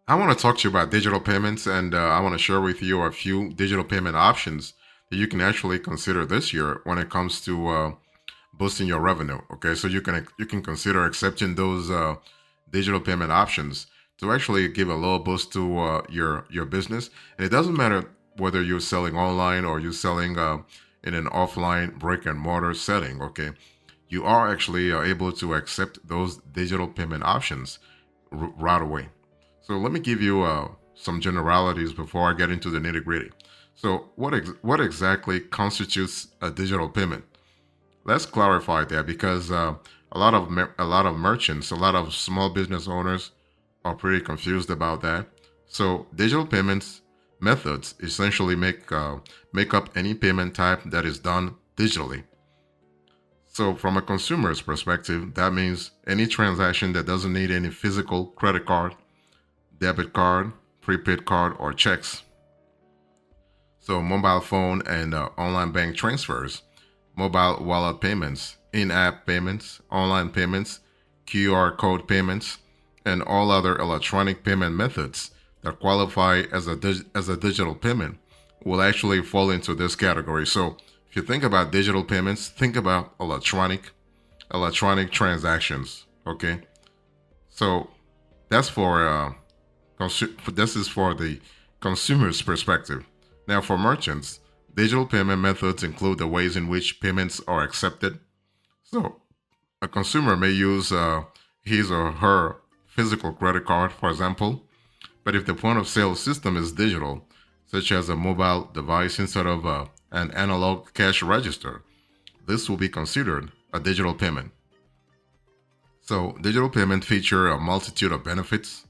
I want to talk to you about digital payments, and I want to share with you a few digital payment options that you can actually consider this year when it comes to boosting your revenue. Okay, so you can consider accepting those digital payment options to actually give a little boost to your business. And it doesn't matter whether you're selling online or you're selling in an offline brick and mortar setting. Okay, you are actually able to accept those digital payment options right away. So let me give you some generalities before I get into the nitty gritty. So what exactly constitutes a digital payment? Let's clarify that because a lot of merchants, a lot of small business owners are pretty confused about that. So digital payments methods essentially make up any payment type that is done digitally. So, from a consumer's perspective, that means any transaction that doesn't need any physical credit card, debit card, prepaid card, or checks. So, mobile phone and online bank transfers, mobile wallet payments, in app payments, online payments, QR code payments, and all other electronic payment methods that qualify as as a digital payment will actually fall into this category. So, if you think about digital payments, think about electronic transactions. Okay, so that's for this is for the consumer's perspective. Now, for merchants, digital payment methods include the ways in which payments are accepted. So, a consumer may use his or her physical credit card, for example, but if the point of sale system is digital, such as a mobile device instead of an analog cash register, this will be considered a digital payment. So, digital payment feature a multitude of benefits.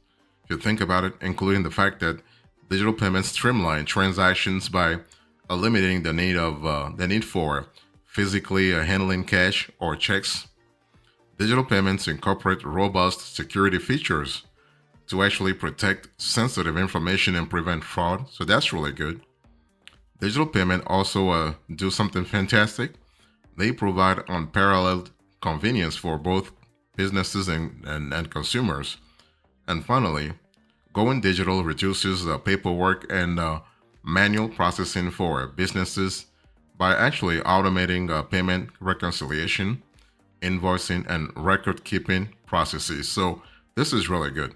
If you think about it, including the fact that digital payments streamline transactions by eliminating the need for physically handling cash or checks. Digital payments incorporate robust security features to actually protect sensitive information and prevent fraud. So that's really good. Digital payment also do something fantastic. They provide unparalleled convenience for both businesses and consumers. And finally, going digital reduces paperwork and manual processing for businesses by actually automating payment reconciliation, invoicing, and record keeping processes. So this is really good.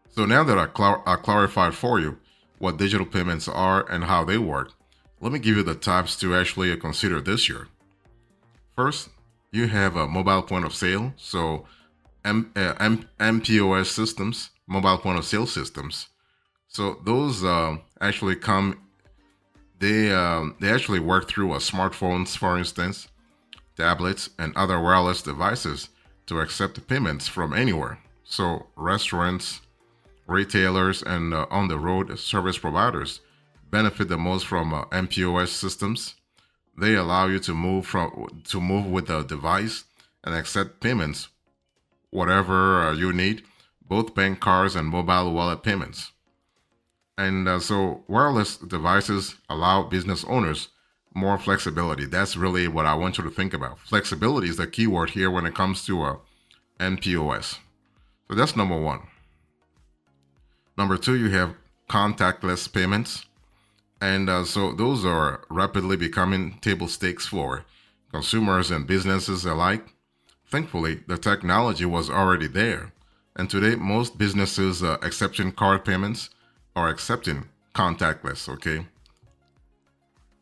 So now that I clarified for you what digital payments are and how they work, let me give you the types to actually consider this year. First, you have a mobile point of sale, so MPOS systems, mobile point of sale systems. So those actually come. They actually work through smartphones, for instance, tablets, and other wireless devices to accept payments from anywhere. So restaurants, retailers, and on-the-road service providers benefit the most from MPOS systems. They allow you to move with the device and accept payments, whatever you need, both bank cards and mobile wallet payments. And so wireless devices allow business owners more flexibility. That's really what I want you to think about. Flexibility is the key word here when it comes to MPOS. So that's number one. Number two, you have contactless payments. And so those are rapidly becoming table stakes for consumers and businesses alike. Thankfully, the technology was already there. And today, most businesses accepting card payments are accepting contactless, okay?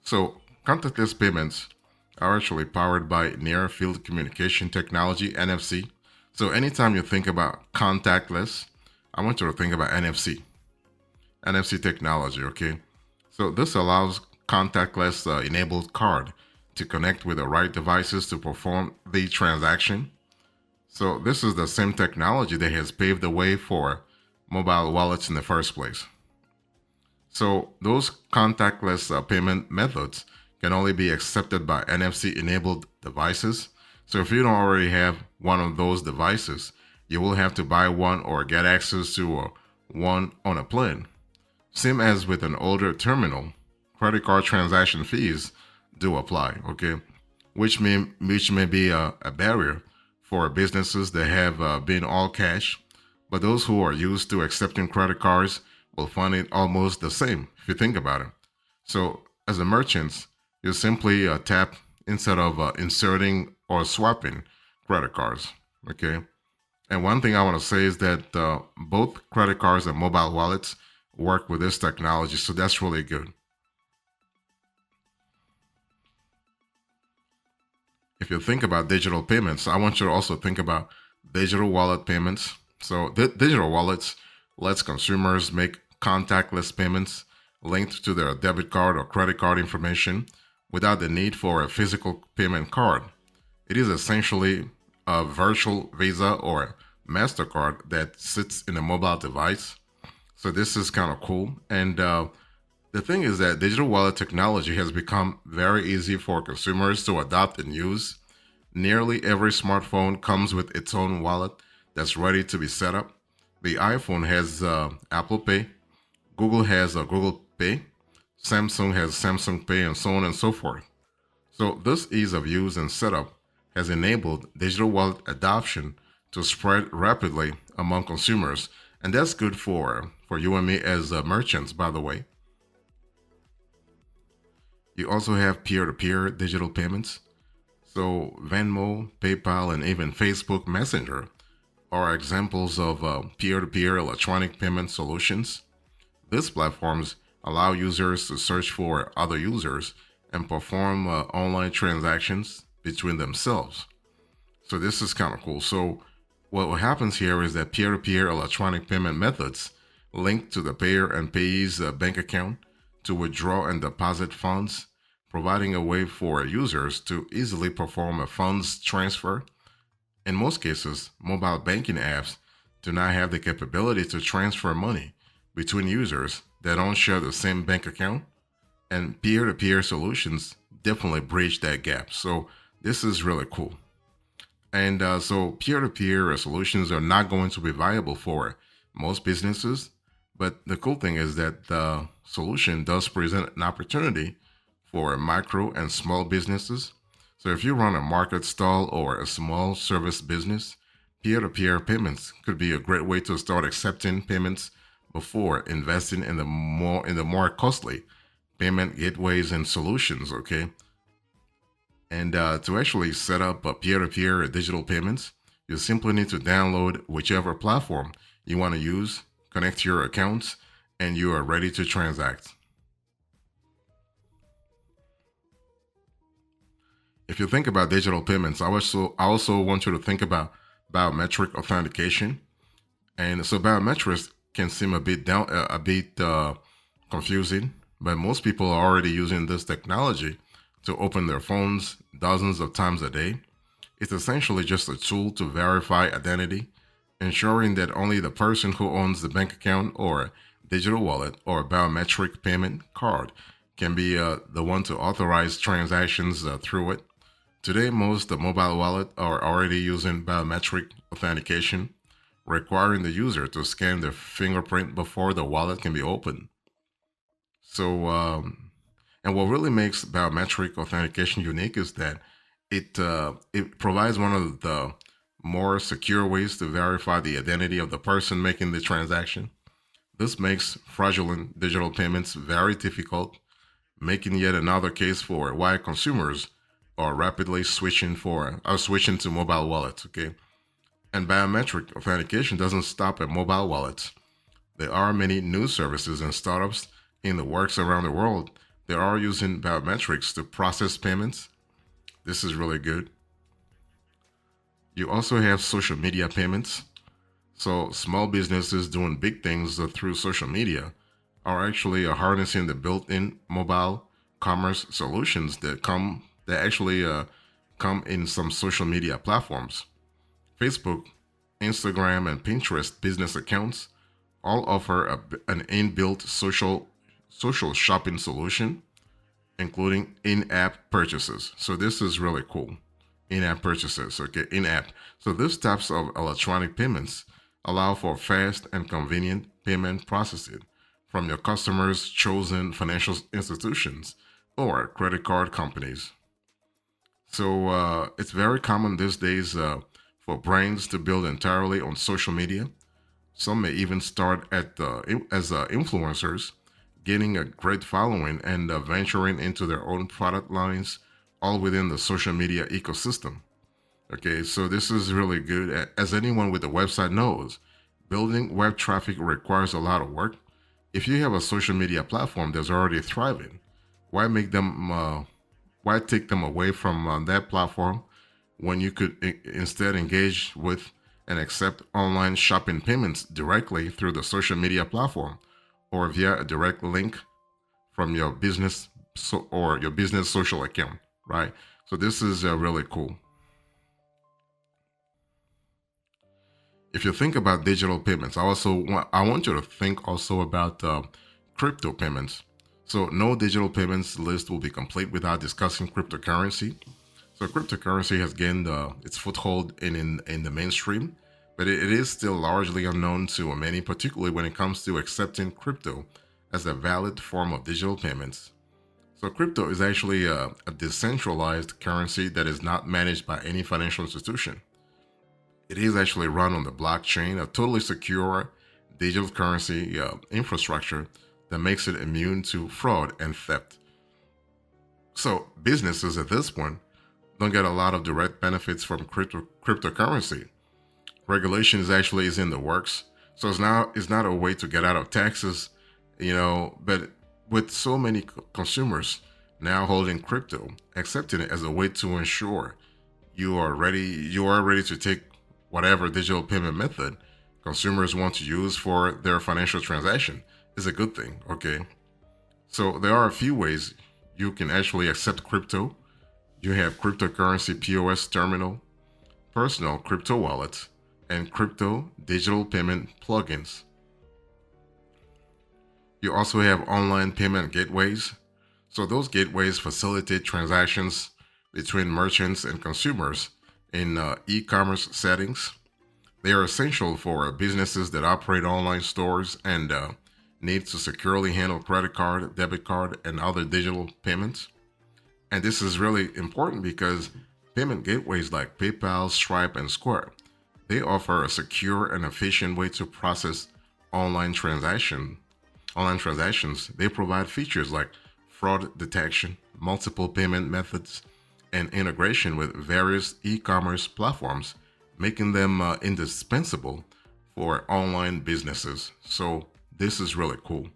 So, contactless payments are actually powered by near field communication technology, NFC. So, anytime you think about contactless, I want you to think about NFC technology, okay? So, this allows contactless enabled card to connect with the right devices to perform the transaction. So, this is the same technology that has paved the way for mobile wallets in the first place. So those contactless payment methods can only be accepted by NFC-enabled devices. So if you don't already have one of those devices, you will have to buy one or get access to one on a plan. Same as with an older terminal, credit card transaction fees do apply, okay? Which may be a barrier for businesses that have been all cash, but those who are used to accepting credit cards will find it almost the same if you think about it. So, as a merchant, you simply tap instead of inserting or swapping credit cards. Okay. And one thing I want to say is that both credit cards and mobile wallets work with this technology, so that's really good. If you think about digital payments, I want you to also think about digital wallet payments. So, digital wallets lets consumers make contactless payments linked to their debit card or credit card information without the need for a physical payment card. It is essentially a virtual Visa or MasterCard that sits in a mobile device. So, this is kind of cool. And the thing is that digital wallet technology has become very easy for consumers to adopt and use. Nearly every smartphone comes with its own wallet that's ready to be set up. The iPhone has Apple Pay, Google has Google Pay, Samsung has Samsung Pay, and so on and so forth. So, this ease of use and setup has enabled digital wallet adoption to spread rapidly among consumers, and that's good for you and me as merchants, by the way. You also have peer-to-peer digital payments. So, Venmo, PayPal, and even Facebook Messenger are examples of peer to peer electronic payment solutions. These platforms allow users to search for other users and perform online transactions between themselves. So, this is kind of cool. So, what happens here is that peer to peer electronic payment methods link to the payer and payee's bank account to withdraw and deposit funds, providing a way for users to easily perform a funds transfer. In most cases, mobile banking apps do not have the capability to transfer money between users that don't share the same bank account, and peer to peer solutions definitely bridge that gap. So, this is really cool. And so peer to peer solutions are not going to be viable for most businesses. But the cool thing is that the solution does present an opportunity for micro and small businesses. So if you run a market stall or a small service business, peer to peer payments could be a great way to start accepting payments before investing in the more costly payment gateways and solutions. Okay. And to actually set up a peer-to-peer digital payments, you simply need to download whichever platform you want to use, connect your accounts, and you are ready to transact. If you think about digital payments, I also want you to think about biometric authentication. And so biometrics can seem a bit confusing, but most people are already using this technology to open their phones dozens of times a day. It's essentially just a tool to verify identity, ensuring that only the person who owns the bank account or digital wallet or biometric payment card can be the one to authorize transactions through it. Today, most mobile wallets are already using biometric authentication, requiring the user to scan their fingerprint before the wallet can be opened. So, and what really makes biometric authentication unique is that it provides one of the more secure ways to verify the identity of the person making the transaction. This makes fraudulent digital payments very difficult, making yet another case for why consumers are switching to mobile wallets. Okay, and biometric authentication doesn't stop at mobile wallets. There are many new services and startups in the works around the world. They are using biometrics to process payments. This is really good. You also have social media payments. So, small businesses doing big things through social media are actually harnessing the built-in mobile commerce solutions that actually come in some social media platforms. Facebook, Instagram, and Pinterest business accounts all offer an inbuilt social shopping solution, including in-app purchases. So this is really cool. In-app purchases, okay, in-app. So these types of electronic payments allow for fast and convenient payment processing from your customers' chosen financial institutions or credit card companies. So it's very common these days for brands to build entirely on social media. Some may even start as influencers, gaining a great following and venturing into their own product lines, all within the social media ecosystem. Okay, so this is really good. As anyone with a website knows, building web traffic requires a lot of work. If you have a social media platform that's already thriving, why make them? Why take them away from that platform when you could instead engage with and accept online shopping payments directly through the social media platform or via a direct link from your business or your business social account, right? So this is really cool. If you think about digital payments, I want you to think also about crypto payments. So no digital payments list will be complete without discussing cryptocurrency. So cryptocurrency has gained its foothold in the mainstream, but it is still largely unknown to many, particularly when it comes to accepting crypto as a valid form of digital payments. So crypto is actually a decentralized currency that is not managed by any financial institution. It is actually run on the blockchain, a totally secure digital currency infrastructure that makes it immune to fraud and theft. So businesses at this point don't get a lot of direct benefits from cryptocurrency. Regulation is in the works, so it's not a way to get out of taxes, But with so many consumers now holding crypto, accepting it as a way to ensure you are ready to take whatever digital payment method consumers want to use for their financial transaction is a good thing. Okay, so there are a few ways you can actually accept crypto. You have cryptocurrency POS terminal, personal crypto wallets, and crypto digital payment plugins. You also have online payment gateways. So those gateways facilitate transactions between merchants and consumers in e-commerce settings. They are essential for businesses that operate online stores and need to securely handle credit card, debit card, and other digital payments. And this is really important because payment gateways like PayPal, Stripe, and Square, they offer a secure and efficient way to process online transaction online transactions. They provide features like fraud detection, multiple payment methods, and integration with various e-commerce platforms, making them indispensable for online businesses. So this is really cool.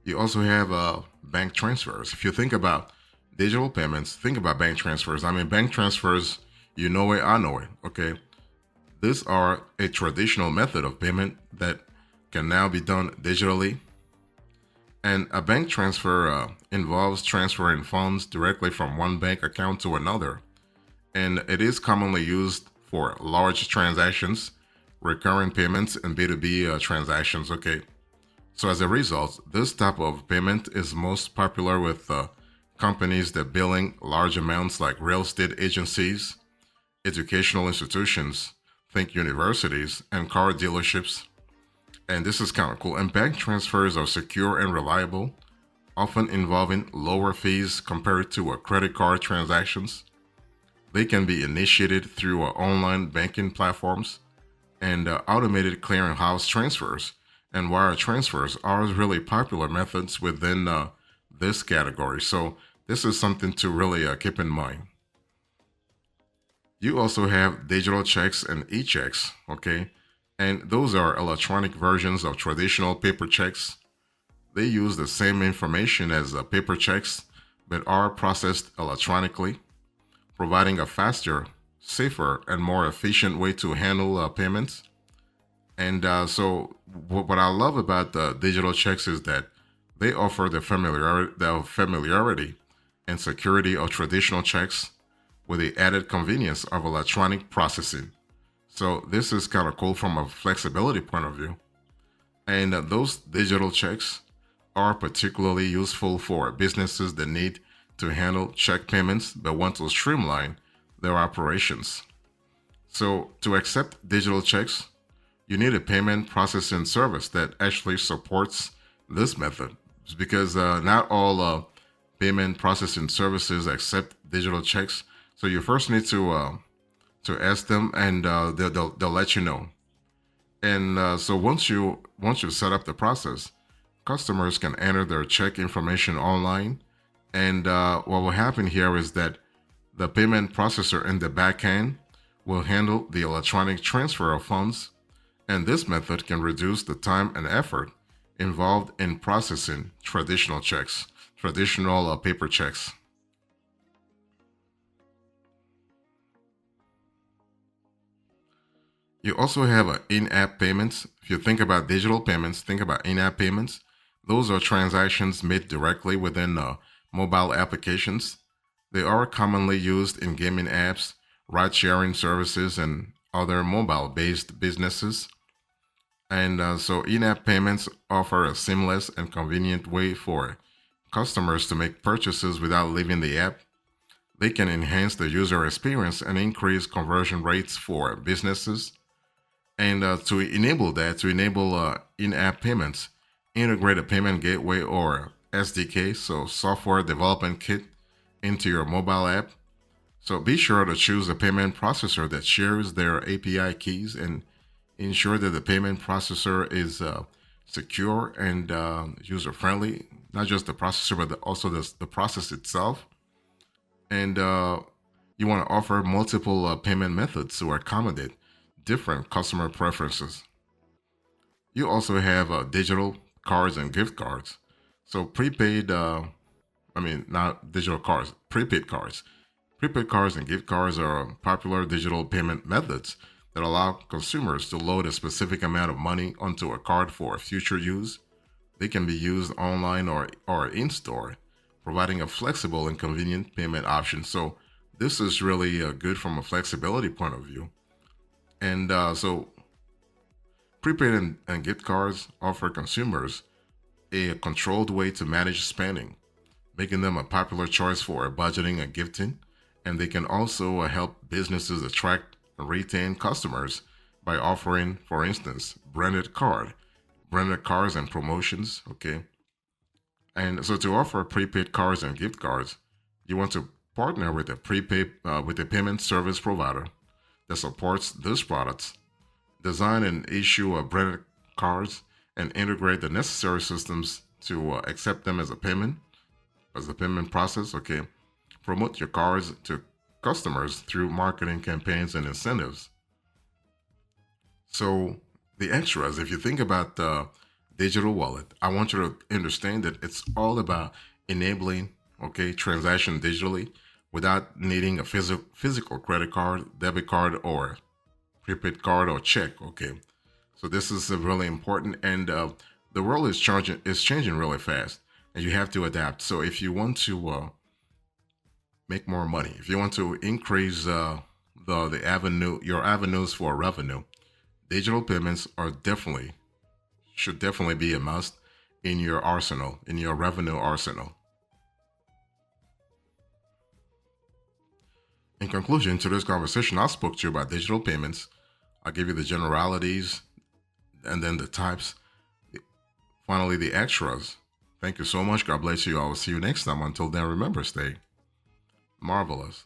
You also have bank transfers. If you think about digital payments, think about bank transfers. I mean, bank transfers, you know it, I know it. Okay. These are a traditional method of payment that can now be done digitally. And a bank transfer involves transferring funds directly from one bank account to another. And it is commonly used for large transactions, recurring payments, and B2B transactions. Okay. So as a result, this type of payment is most popular with companies that billing large amounts like real estate agencies, educational institutions, think universities, and car dealerships. And this is kind of cool. And bank transfers are secure and reliable, often involving lower fees compared to credit card transactions. They can be initiated through online banking platforms and automated clearinghouse transfers and wire transfers are really popular methods within this category. So this is something to really keep in mind. You also have digital checks and e-checks, okay? And those are electronic versions of traditional paper checks. They use the same information as paper checks, but are processed electronically, providing a faster, safer, and more efficient way to handle payments. And so, what I love about the digital checks is that they offer the familiarity and security of traditional checks with the added convenience of electronic processing. So, this is kind of cool from a flexibility point of view. And those digital checks are particularly useful for businesses that need to handle check payments but want to streamline their operations. So, to accept digital checks, you need a payment processing service that actually supports this method because not all payment processing services accept digital checks. So you first need to ask them, and they'll let you know. And so once you set up the process, customers can enter their check information online. And what will happen here is that the payment processor in the back end will handle the electronic transfer of funds, and this method can reduce the time and effort involved in processing traditional checks, traditional paper checks. You also have in-app payments. If you think about digital payments, think about in-app payments. Those are transactions made directly within mobile applications. They are commonly used in gaming apps, ride-sharing services, and other mobile-based businesses. And so in-app payments offer a seamless and convenient way for customers to make purchases without leaving the app. They can enhance the user experience and increase conversion rates for businesses. And to enable that, to enable in-app payments, integrate a payment gateway or SDK, so software development kit, into your mobile app. So be sure to choose a payment processor that shares their API keys and ensure that the payment processor is secure and user-friendly. Not just the processor, but also the process itself. And you want to offer multiple payment methods to accommodate different customer preferences. You also have digital cards and gift cards. So prepaid, I mean, not digital cards, prepaid cards. Prepaid cards and gift cards are popular digital payment methods that allow consumers to load a specific amount of money onto a card for future use. They can be used online or in store, providing a flexible and convenient payment option. So this is really good from a flexibility point of view. And so prepaid and gift cards offer consumers a controlled way to manage spending, making them a popular choice for budgeting and gifting. And they can also help businesses attract and retain customers by offering, for instance, branded cards and promotions. Okay. And so to offer prepaid cards and gift cards, you want to partner with a prepaid with a payment service provider that supports those products, design and issue a branded cards, and integrate the necessary systems to accept them as a payment process. Okay, promote your cards to customers through marketing campaigns and incentives. So the extras, if you think about the digital wallet, I want you to understand that it's all about enabling, okay, transaction digitally without needing a physical credit card, debit card, or prepaid card or check. Okay, so this is really important, and the world is changing really fast, and you have to adapt. So if you want to make more money, if you want to increase the avenue your avenues for revenue, digital payments are definitely should definitely be a must in your arsenal, in your revenue arsenal. In conclusion, to this conversation, I spoke to you about digital payments. I gave you the generalities and then the types, finally, the extras. Thank you so much. God bless you. I will see you next time. Until then, remember, stay marvelous.